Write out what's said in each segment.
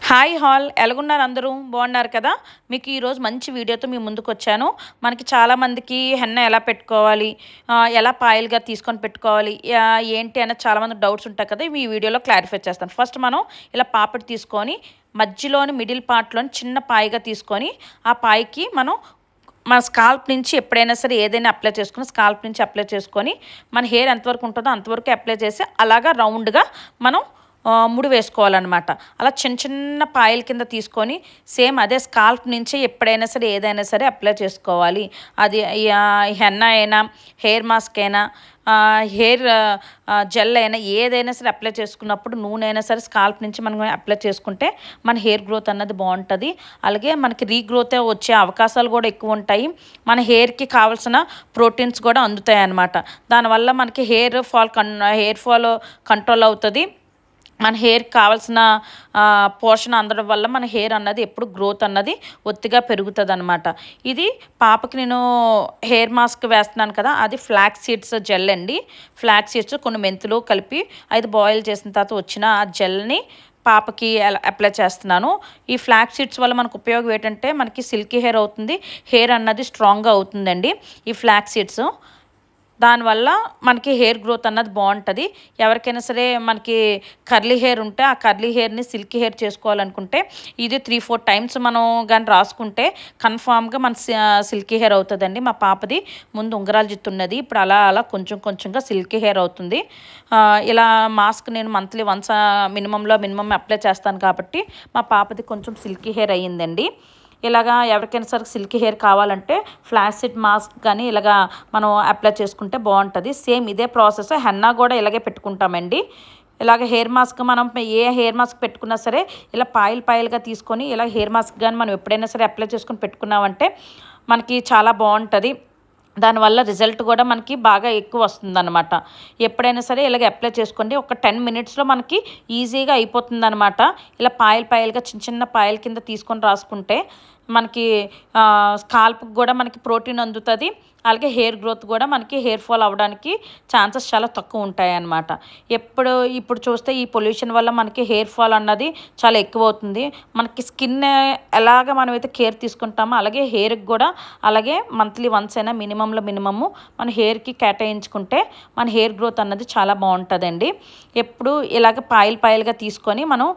Hi hall ఎలాగున్నారు అందరూ బాగున్నారు కదా. మీకు ఈరోజు మంచి వీడియోతో మీ ముందుకు వచ్చాను. మనకి చాలామందికి హెన్న ఎలా పెట్టుకోవాలి, ఎలా పాయలుగా తీసుకొని పెట్టుకోవాలి, ఏంటి అన్న చాలామంది డౌట్స్ ఉంటాయి కదా. ఈ వీడియోలో క్లారిఫై చేస్తాను. ఫస్ట్ మనం ఇలా పాపిడి తీసుకొని మధ్యలోని మిడిల్ పార్ట్లోని చిన్న పాయగా తీసుకొని ఆ పాయకి మనం మన స్కాల్ప్ నుంచి ఎప్పుడైనా సరే ఏదైనా అప్లై చేసుకుని స్కాల్ప్ నుంచి అప్లై చేసుకొని మన హెయిర్ ఎంతవరకు ఉంటుందో అంతవరకు అప్లై చేసి అలాగా రౌండ్గా మనం ముడి వేసుకోవాలన్నమాట. అలా చిన్న చిన్న పాయల కింద తీసుకొని సేమ్ అదే స్కాల్ప్ నుంచి ఎప్పుడైనా సరే ఏదైనా సరే అప్లై చేసుకోవాలి. అది హెన్న అయినా హెయిర్ మాస్క్ అయినా హెయిర్ జెల్ అయినా ఏదైనా సరే అప్లై చేసుకున్నప్పుడు నూనె అయినా సరే స్కాల్ప్ నుంచి మనం అప్లై చేసుకుంటే మన హెయిర్ గ్రోత్ అన్నది బాగుంటుంది. అలాగే మనకి రీగ్రోత్ వచ్చే అవకాశాలు కూడా ఎక్కువ ఉంటాయి. మన హెయిర్కి కావాల్సిన ప్రోటీన్స్ కూడా అందుతాయి అన్నమాట. దానివల్ల మనకి హెయిర్ ఫాల్ కంట్రోల్ అవుతుంది. మన హెయిర్కి కావాల్సిన పోషణ అందడం వల్ల మన హెయిర్ అన్నది ఎప్పుడు గ్రోత్ అన్నది ఒత్తిగా పెరుగుతుంది అనమాట. ఇది పాపకి నేను హెయిర్ మాస్క్ వేస్తున్నాను కదా, అది ఫ్లాక్స్ సీడ్స్ జెల్ అండి. ఫ్లాక్స్ సీడ్స్ కొన్ని మెంతులు కలిపి అది బాయిల్ చేసిన తర్వాత వచ్చిన ఆ జెల్ని పాపకి అప్లై చేస్తున్నాను. ఈ ఫ్లాక్స్ సీడ్స్ వల్ల మనకు ఉపయోగం ఏంటంటే మనకి సిల్కీ హెయిర్ అవుతుంది, హెయిర్ అన్నది స్ట్రాంగ్గా అవుతుందండి ఈ ఫ్లాక్స్ సీడ్స్. దానివల్ల మనకి హెయిర్ గ్రోత్ అన్నది బాగుంటుంది. ఎవరికైనా సరే మనకి కర్లీ హెయిర్ ఉంటే ఆ కర్లీ హెయిర్ని సిల్కీ హెయిర్ చేసుకోవాలనుకుంటే ఇది 3-4 టైమ్స్ మనం కానీ రాసుకుంటే కన్ఫామ్గా మన సిల్కీ హెయిర్ అవుతుందండి. మా పాపది ముందు ఉంగరాల జుట్టు ఉన్నది, ఇప్పుడు అలా అలా కొంచెం కొంచెంగా సిల్కీ హెయిర్ అవుతుంది. ఇలా మాస్క్ నేను మంత్లీ వన్స్ మినిమం అప్లై చేస్తాను కాబట్టి మా పాపది కొంచెం సిల్కీ హెయిర్ అయ్యిందండి. ఇలాగా ఎవరికైనా సరే సిల్కీ హెయిర్ కావాలంటే ఫ్లాక్స్ సీడ్ మాస్క్ కానీ ఇలాగా మనం అప్లై చేసుకుంటే బాగుంటుంది. సేమ్ ఇదే ప్రాసెస్ హెన్నా కూడా ఇలాగే పెట్టుకుంటామండి. ఇలాగ హెయిర్ మాస్క్ మనం ఏ హెయిర్ మాస్క్ పెట్టుకున్నా సరే ఇలా పాయలుగా తీసుకొని ఇలా హెయిర్ మాస్క్ కానీ మనం ఎప్పుడైనా సరే అప్లై చేసుకొని పెట్టుకున్నామంటే మనకి చాలా బాగుంటుంది. దానివల్ల రిజల్ట్ కూడా మనకి బాగా ఎక్కువ వస్తుందన్నమాట. ఎప్పుడైనా సరే ఇలాగ అప్లై చేసుకోండి. ఒక 10 మినిట్స్లో మనకి ఈజీగా అయిపోతుందన్నమాట. ఇలా పాయలుగా చిన్న చిన్న పాయల కింద తీసుకొని రాసుకుంటే మనకి స్కాల్ప్కి కూడా మనకి ప్రోటీన్ అందుతుంది. అలాగే హెయిర్ గ్రోత్ కూడా మనకి హెయిర్ ఫాల్ అవ్వడానికి ఛాన్సెస్ చాలా తక్కువ ఉంటాయి అన్నమాట. ఇప్పుడు చూస్తే ఈ పొల్యూషన్ వల్ల మనకి హెయిర్ ఫాల్ అన్నది చాలా ఎక్కువ అవుతుంది. మనకి స్కిన్ ఎలాగ మనమైతే కేర్ తీసుకుంటామో అలాగే హెయిర్కి కూడా అలాగే మంత్లీ వన్స్ అయినా మినిమము మన హెయిర్కి కేటాయించుకుంటే మన హెయిర్ గ్రోత్ అన్నది చాలా బాగుంటుందండి. ఎప్పుడు ఇలాగ పాయలుగా తీసుకొని మనం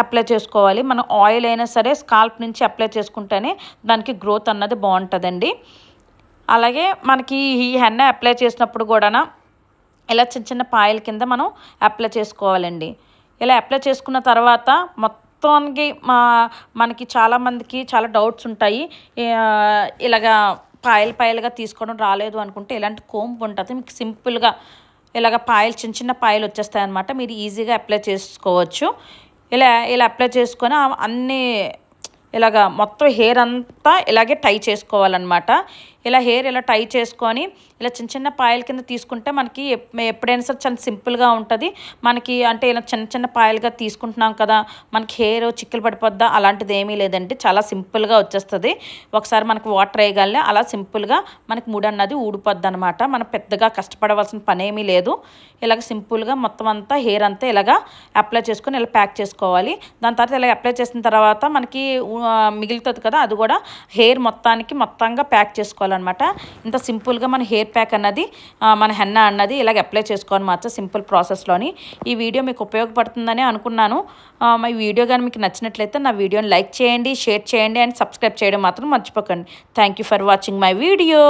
అప్లై చేసుకోవాలి. మనం ఆయిల్ అయినా సరే స్కాల్ప్ నుంచి అప్లై చేసుకుంటేనే దానికి గ్రోత్ అన్నది బాగుంటుందండి. అలాగే మనకి ఈ హెన్న అప్లై చేసినప్పుడు కూడా ఇలా చిన్న చిన్న పాయల కింద మనం అప్లై చేసుకోవాలండి. ఇలా అప్లై చేసుకున్న తర్వాత మొత్తానికి మనకి చాలామందికి చాలా డౌట్స్ ఉంటాయి. ఇలాగా పాయలుగా తీసుకోవడం రాలేదు అనుకుంటే ఇలాంటి కోంబ్ ఉంటుంది. మీకు సింపుల్గా ఇలాగ చిన్న చిన్న పాయలు వచ్చేస్తాయి అన్నమాట. మీరు ఈజీగా అప్లై చేసుకోవచ్చు. ఇలా అప్లై చేసుకొని అన్నీ ఇలాగ మొత్తం హెయిర్ అంతా ఇలాగే టై చేసుకోవాలన్నమాట. ఇలా హెయిర్ ఇలా టై చేసుకొని ఇలా చిన్న చిన్న పాయల కింద తీసుకుంటే మనకి ఎప్పుడైనా సరే చాలా సింపుల్గా ఉంటుంది. మనకి అంటే ఇలా చిన్న చిన్న పాయలుగా తీసుకుంటున్నాం కదా, మనకి హెయిర్ చిక్కులు పడిపోద్దా అలాంటిది ఏమీ లేదండి. చాలా సింపుల్గా వచ్చేస్తుంది. ఒకసారి మనకి వాటర్ వేయగానే అలా సింపుల్గా మనకి ముడి అన్నది ఊడిపోద్ది అనమాట. మనం పెద్దగా కష్టపడవలసిన పని ఏమీ లేదు. ఇలాగ సింపుల్గా మొత్తం అంతా హెయిర్ అంతా ఇలాగా అప్లై చేసుకొని ఇలా ప్యాక్ చేసుకోవాలి. దాని తర్వాత ఇలా అప్లై చేసిన తర్వాత మనకి మిగులుతుంది కదా, అది కూడా హెయిర్ మొత్తంగా ప్యాక్ చేసుకోవాలన్నమాట. ఇంత సింపుల్గా మన హెయిర్ ప్యాక్ అన్నది మన హెన్నా అన్నది ఇలాగ అప్లై చేసుకోవాలి మాత్రం సింపుల్ ప్రాసెస్లోని. ఈ వీడియో మీకు ఉపయోగపడుతుందని అనుకున్నాను. మా వీడియో కానీ మీకు నచ్చినట్లయితే నా వీడియోని లైక్ చేయండి, షేర్ చేయండి అండ్ సబ్స్క్రైబ్ చేయడం మాత్రం మర్చిపోకండి. Thank you for watching my video.